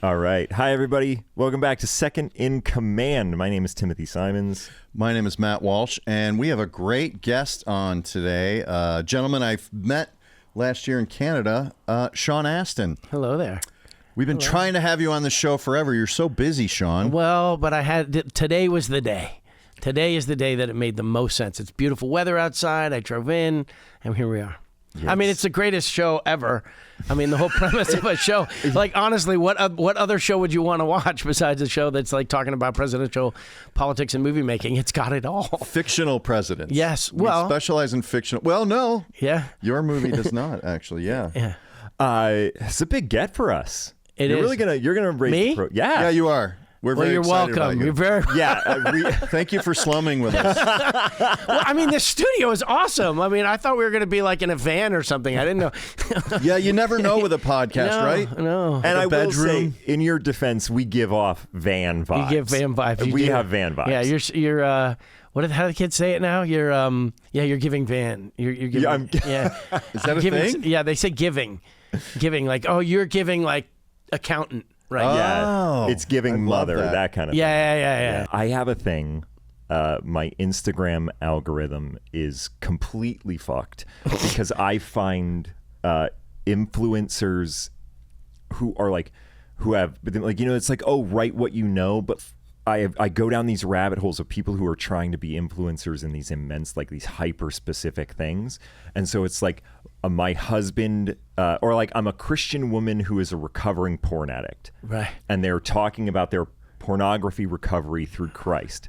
All right. Hi, everybody. Welcome back to Second in Command. My name is Timothy Simons. My name is Matt Walsh, and we have a great guest on today. A gentleman I've met last year in Canada, Sean Astin. Hello there. We've been trying to have you on the show forever. You're so busy, Sean. Well, but today was the day. Today is the day that it made the most sense. It's beautiful weather outside. I drove in, and here we are. Yes. I mean, it's the greatest show ever. I mean, the whole premise of a show. Like, honestly, what other show would you want to watch besides a show that's like talking about presidential politics and movie making? It's got it all. Fictional presidents. Yes. We specialize in fictional. Well, no. Yeah. Your movie does not, actually. Yeah. Yeah. It's a big get for us. It you're is. Really you're gonna embrace Me? the yeah. Yeah, you are. We're very you're excited welcome. about you. You're very Thank you for slumming with us. Well, I mean, the studio is awesome. I mean, I thought we were going to be like in a van or something. I didn't know. Yeah, you never know with a podcast, right? No. And I will say, in your defense, we give off van vibes. You give van vibes. We have van vibes. Yeah, you're how do the kids say it now? You're giving van. You're giving. Yeah. Is that a thing? Yeah, they say giving, like, oh, you're giving like accountant. Right. Yeah, it's giving mother, that kind of thing. Yeah. I have a thing. My Instagram algorithm is completely fucked because I find influencers who have, it's like, oh, write what you know, but I go down these rabbit holes of people who are trying to be influencers in these immense, like these hyper specific things. And so it's like my husband, or like I'm a Christian woman who is a recovering porn addict. Right. And they're talking about their pornography recovery through Christ.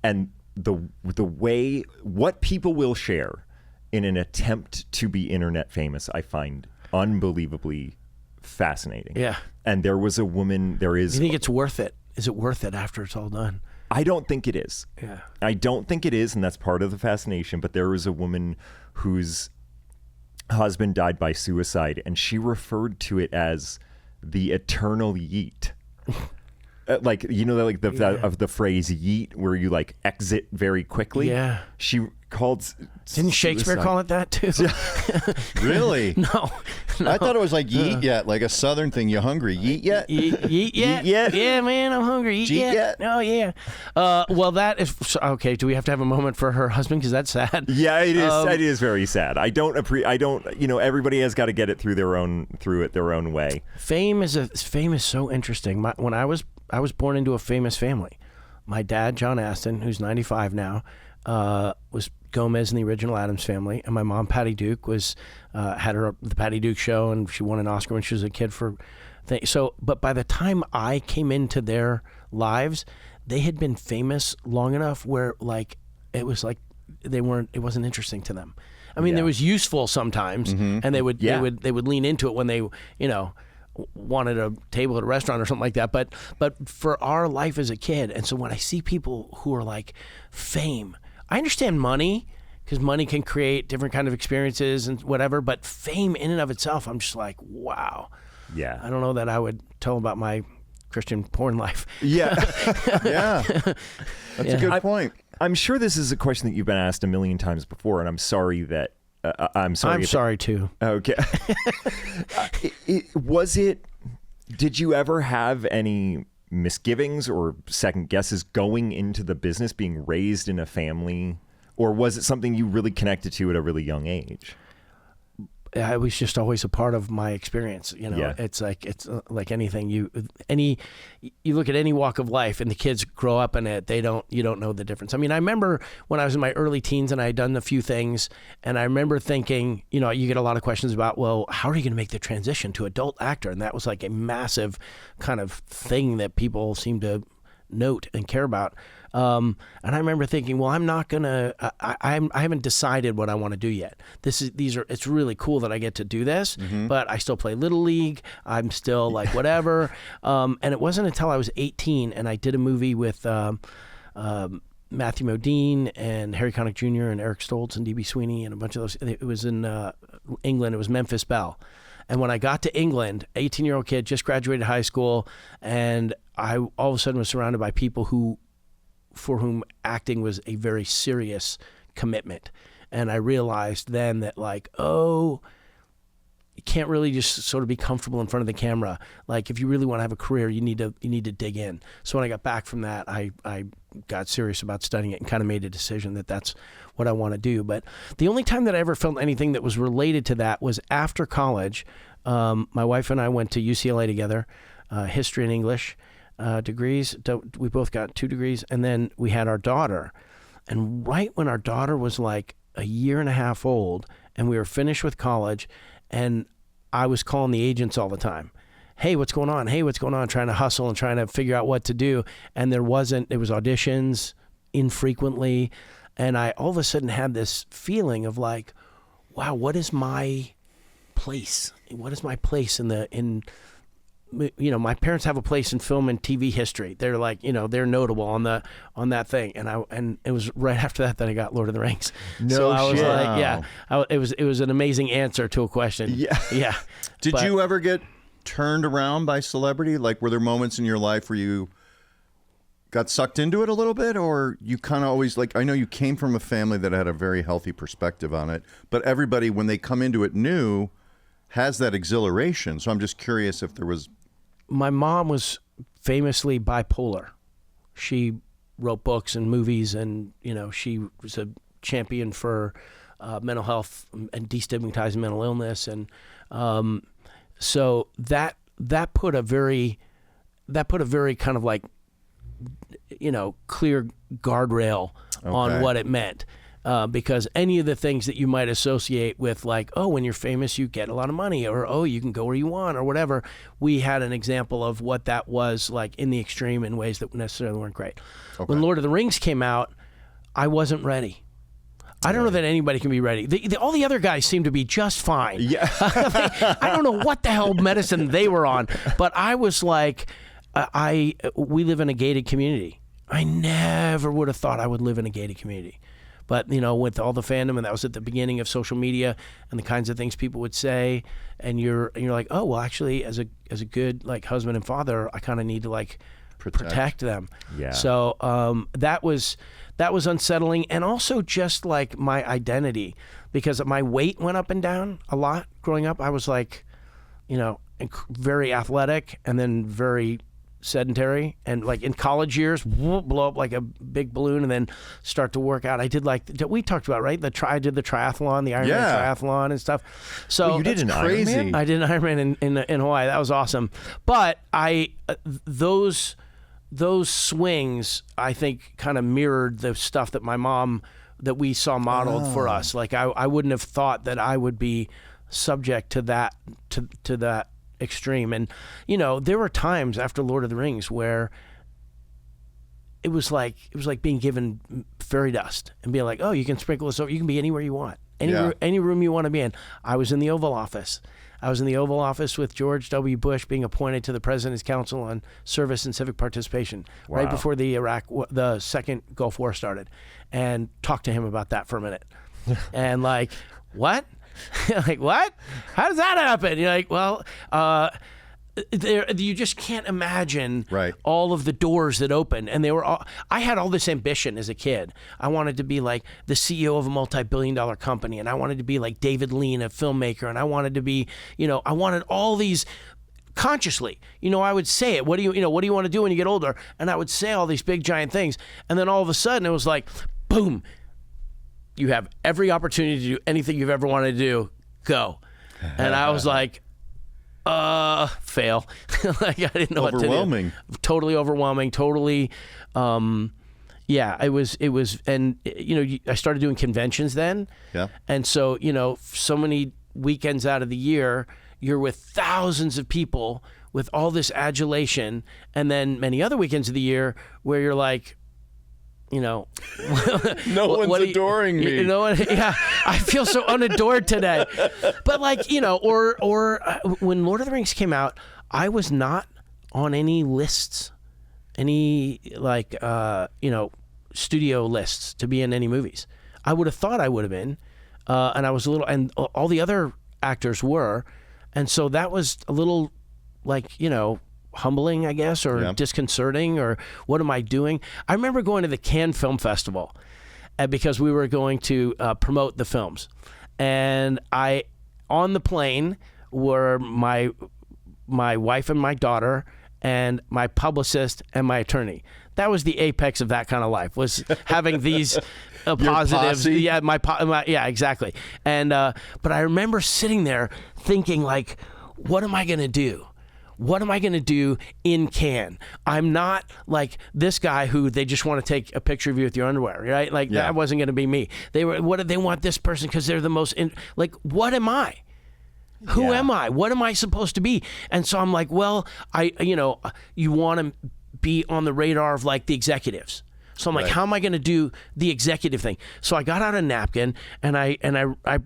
And the way, what people will share in an attempt to be internet famous, I find unbelievably fascinating. Yeah. And there was a woman, You think it's worth it? Is it worth it after it's all done? I don't think it is. Yeah. I don't think it is, and that's part of the fascination. But there was a woman whose husband died by suicide, and she referred to it as the eternal yeet. Like, you know, like of the phrase yeet, where you like exit very quickly. Yeah. She called. Didn't Shakespeare call it that too? Really? No. I thought it was like yeet yet, like a southern thing. You hungry? Yeet yet? Yeet yet? Yeet yet? Yeah, man, I'm hungry. Yeet yet? Oh, yeah. Well, that is okay. Do we have to have a moment for her husband? Because that's sad. Yeah, it is. It is very sad. I don't. You know, everybody has got to get it through their own way. Fame is so interesting. When I was born into a famous family. My dad, John Astin, who's 95 now, was Gomez in the original Addams Family, and my mom, Patty Duke, had the Patty Duke Show, and she won an Oscar when she was a kid for things. So, but by the time I came into their lives, they had been famous long enough where it wasn't interesting to them. I mean, it was useful sometimes, and they would lean into it when they, wanted a table at a restaurant or something like that, but for our life as a kid. And so when I see people who are like fame, I understand money, because money can create different kind of experiences and whatever, but fame in and of itself, I'm just like, wow. Yeah. I don't know that I would tell about my Christian porn life. Yeah. Yeah. That's a good point. I'm sure this is a question that you've been asked a million times before, and I'm sorry that I'm sorry too. Okay. Did you ever have any misgivings or second guesses going into the business, being raised in a family, or was it something you really connected to at a really young age? It was just always a part of my experience. Yeah. It's like anything. You look at any walk of life, and the kids grow up in it. You don't know the difference. I mean, I remember when I was in my early teens and I had done a few things, and I remember thinking, you get a lot of questions about, well, how are you going to make the transition to adult actor? And that was like a massive kind of thing that people seem to note and care about. And I remember thinking, well, I'm not gonna. I haven't decided what I want to do yet. It's really cool that I get to do this, but I still play Little League. I'm still like whatever. And it wasn't until I was 18 and I did a movie with Matthew Modine and Harry Connick Jr. and Eric Stoltz and D.B. Sweeney and a bunch of those. It was in England. It was Memphis Belle. And when I got to England, 18-year-old kid, just graduated high school, and I all of a sudden was surrounded by people for whom acting was a very serious commitment. And I realized then that can't really just sort of be comfortable in front of the camera. Like if you really want to have a career, you need to dig in. So when I got back from that, I got serious about studying it and kind of made a decision that that's what I want to do. But the only time that I ever felt anything that was related to that was after college. My wife and I went to UCLA together, history and English degrees. We both got 2 degrees, and then we had our daughter. And right when our daughter was like a year and a half old, and we were finished with college, and I was calling the agents all the time. Hey, what's going on? Hey, what's going on? Trying to hustle and trying to figure out what to do. And there was auditions infrequently. And I all of a sudden had this feeling of like, wow, what is my place? What is my place my parents have a place in film and TV history. They're like, they're notable on that thing. And it was right after that I got Lord of the Rings. No so I was shit. like, yeah, it was an amazing answer to a question. Yeah. Yeah. Did you ever get turned around by celebrity? Like, were there moments in your life where you got sucked into it a little bit, or you kind of always, like, I know you came from a family that had a very healthy perspective on it, but everybody, when they come into it new, has that exhilaration. So I'm just curious if there was... My mom was famously bipolar. She wrote books and movies, and she was a champion for mental health and destigmatizing mental illness, and so that put a very kind of like clear guardrail on what it meant. Because any of the things that you might associate with, like, oh, when you're famous, you get a lot of money, or, oh, you can go where you want, or whatever, we had an example of what that was like in the extreme in ways that necessarily weren't great. Okay. When Lord of the Rings came out, I wasn't ready. I don't know that anybody can be ready. All the other guys seem to be just fine. Yeah. I don't know what the hell medicine they were on, but I was like, we live in a gated community. I never would have thought I would live in a gated community. But, with all the fandom, and that was at the beginning of social media and the kinds of things people would say, and you're like, oh, well, actually, as a good like husband and father, I kind of need to like protect them. Yeah. So that was unsettling, and also just like my identity, because my weight went up and down a lot growing up. I was like, very athletic, and then very sedentary, and like in college years, blow up like a big balloon and then start to work out. I did like we talked about, right? I did the triathlon, the Ironman triathlon and stuff. So you did an Ironman? I did an Ironman in Hawaii. That was awesome. But those swings, I think, kind of mirrored the stuff that that we saw modeled for us. Like I wouldn't have thought that I would be subject to that to that extreme. And there were times after Lord of the Rings where it was like being given fairy dust and being like, oh, you can sprinkle this over, you can be anywhere you want, any room you want to be in. I was in the Oval Office with George W. Bush being appointed to the President's Council on Service and Civic Participation right before the second Gulf War started, and talked to him about that for a minute. And like, what? Like, what? How does that happen? You're like, well, you just can't imagine all of the doors that opened. And I had all this ambition as a kid. I wanted to be like the CEO of a multi-billion-dollar company, and I wanted to be like David Lean, a filmmaker, and I wanted to be, I wanted all these consciously. I would say it. What do you want to do when you get older? And I would say all these big giant things, and then all of a sudden it was like, boom. You have every opportunity to do anything you've ever wanted to do. Go. And I was like, fail. Like, I didn't know what to do. Overwhelming. Totally overwhelming. Totally. It was, and I started doing conventions then. Yeah. And so, so many weekends out of the year, you're with thousands of people with all this adulation, and then many other weekends of the year where you're like, no one's adoring me. Yeah, I feel so unadored today. But like, or when Lord of the Rings came out, I was not on any lists, any like, studio lists to be in any movies. I would have thought I would have been, and I was and all the other actors were, and so that was a little like, humbling, I guess, or disconcerting, or what am I doing? I remember going to the Cannes Film Festival because we were going to promote the films. And on the plane, were my wife and my daughter and my publicist and my attorney. That was the apex of that kind of life, was having these positives. Posse? Yeah, yeah, exactly. And but I remember sitting there thinking, like, what am I going to do? What am I going to do in Cannes? I'm not like this guy who they just want to take a picture of you with your underwear, right? Like that wasn't going to be me. What did they want this person because they're the most like, what am I? Who am I? What am I supposed to be? And so I'm like, well, you want to be on the radar of like the executives. So I'm like, how am I going to do the executive thing? So I got out a napkin and I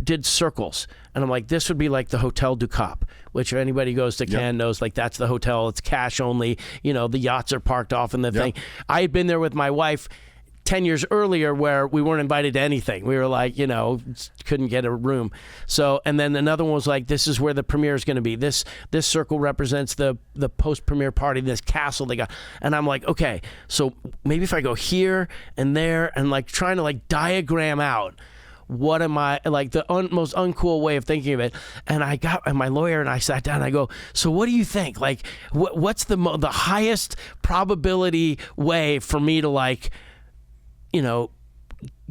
did circles. And I'm like, this would be like the Hotel du Cap, which if anybody goes to Cannes knows, like that's the hotel. It's cash only. The yachts are parked off in the thing. I had been there with my wife 10 years earlier where we weren't invited to anything. We were like, couldn't get a room. So, and then another one was like, this is where the premiere is going to be. This circle represents the post-premiere party, this castle they got. And I'm like, okay, so maybe if I go here and there and like trying to like diagram out what am I, like the most uncool way of thinking of it. And I got my lawyer and I sat down and I go, so what do you think? Like, what's the highest probability way for me to like,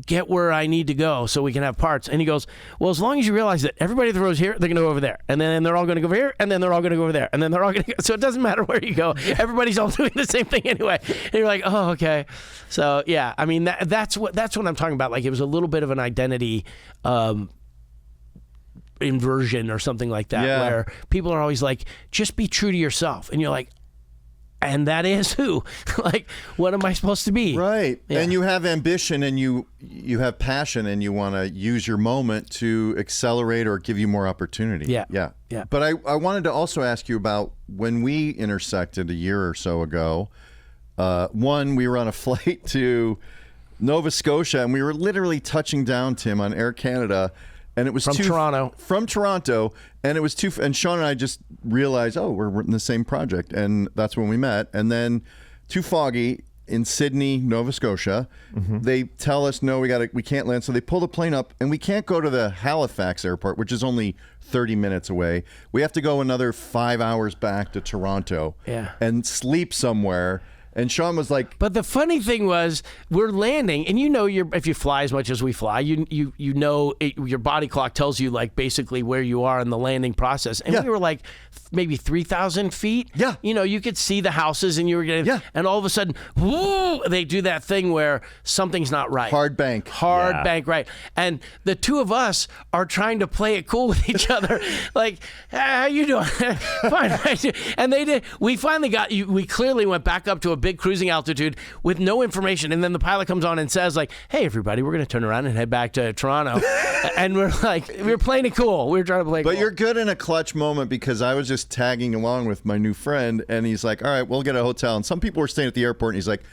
get where I need to go so we can have parts? And he goes, well, as long as you realize that everybody that goes here, they're going to go over there. And then they're all going to go over here. And then they're all going to go over there. And then they're all going to go. So it doesn't matter where you go. Everybody's all doing the same thing anyway. And you're like, oh, okay. So yeah, I mean, that's what I'm talking about. Like it was a little bit of an identity inversion or something like that, where people are always like, just be true to yourself. And you're like, and that is who? Like, what am I supposed to be? Right. Yeah. And you have ambition and you have passion and you want to use your moment to accelerate or give you more opportunity. Yeah. Yeah. Yeah. But I wanted to also ask you about when we intersected a year or so ago. One, we were on a flight to Nova Scotia and we were literally touching down, Tim, on Air Canada. And it was from Toronto, and it was and Sean and I just realized, oh, we're in the same project, and that's when we met. And then too foggy in Sydney, Nova Scotia. They tell us, no, we can't land. So they pull the plane up, and we can't go to the Halifax airport, which is only 30 minutes away. We have to go another 5 hours back to Toronto, and sleep somewhere. And Sean was like, but the funny thing was, we're landing, and if you fly as much as we fly, your body clock tells you like basically where you are in the landing process. And we were like maybe 3,000 feet. Yeah. You could see the houses, and you were getting, and all of a sudden, whoo, they do that thing where something's not right. Hard bank, right? And the two of us are trying to play it cool with each other, like, hey, how you doing? Fine, right? And they did. We finally we clearly went back up to a big cruising altitude with no information, and then the pilot comes on and says like, hey everybody, we're going to turn around and head back to Toronto. And we're like, we're playing it cool, we were trying to play it cool. But you're good in a clutch moment, because I was just tagging along with my new friend and he's like, all right, we'll get a hotel. And some people were staying at the airport and he's like,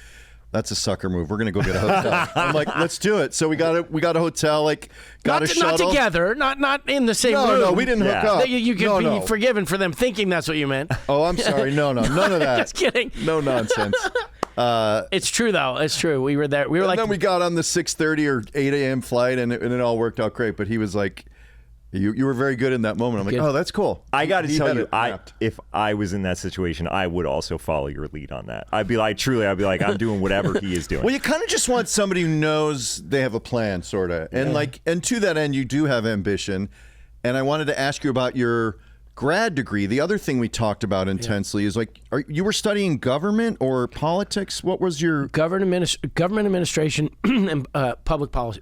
that's a sucker move, we're going to go get a hotel. I'm like, let's do it. So we got a hotel, like got a shuttle. Not together, not in the same room. No, we didn't hook up. You can be forgiven for them thinking that's what you meant. Oh, I'm sorry. No, none of that. Just kidding. No nonsense. It's true though. It's true. We were there. We were and like. Then we got on the 6:30 or 8 a.m. flight, and it all worked out great. But he was like, you were very good in that moment. I'm like, oh, that's cool. I got to tell you, if I was in that situation, I would also follow your lead on that. I'd be like, I'm doing whatever he is doing. Well, you kind of just want somebody who knows they have a plan, sort of, and and to that end, you do have ambition. And I wanted to ask you about your grad degree. The other thing we talked about intensely is like, you were studying government or politics? What was your government administration and public policy?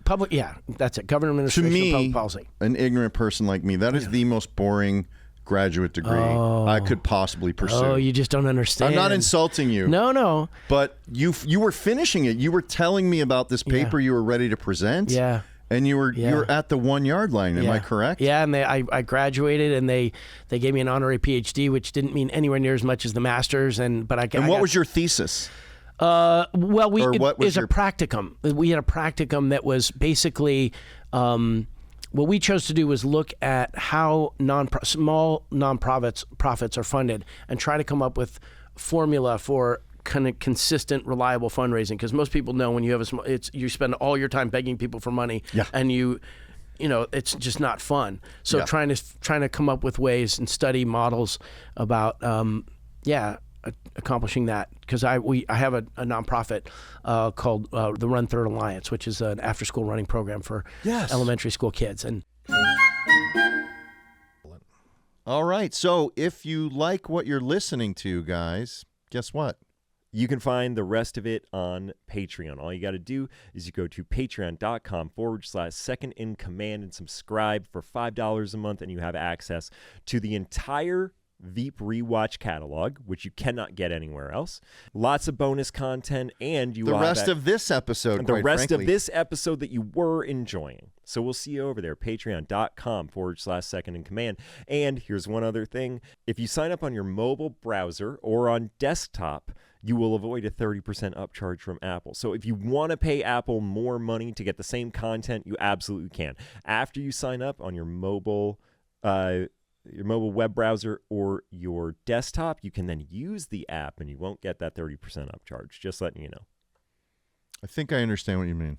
That's it. Government administration, to me, and public policy. An ignorant person like me, that is the most boring graduate degree I could possibly pursue. Oh, you just don't understand. I'm not insulting you. No. But you were finishing it. You were telling me about this paper you were ready to present. Yeah. And you were at the 1 yard line. Am I correct? Yeah, and I graduated, and they gave me an honorary PhD, which didn't mean anywhere near as much as the master's. And what was your thesis? Well, it was a practicum. We had a practicum that was basically what we chose to do was look at how small nonprofits are funded, and try to come up with formula for kind of consistent, reliable fundraising. Because most people know when you have you spend all your time begging people for money, and it's just not fun. So Yeah. trying to come up with ways and study models about accomplishing that, because I have a nonprofit called the Run Third Alliance, which is an after school running program for elementary school kids. And All right. So if you like what you're listening to, guys, guess what? You can find the rest of it on Patreon. All you got to do is you go to patreon.com/Second in Command and subscribe for $5 a month, and you have access to the entire Veep Rewatch catalog, which you cannot get anywhere else. Lots of bonus content, and The rest of this episode, the rest of this episode that you were enjoying. So we'll see you over there, patreon.com/Second in Command. And here's one other thing. If you sign up on your mobile browser or on desktop, you will avoid a 30% upcharge from Apple. So if you want to pay Apple more money to get the same content, you absolutely can. After you sign up on your mobile web browser or your desktop, you can then use the app and you won't get that 30% upcharge. Just letting you know. I think I understand what you mean.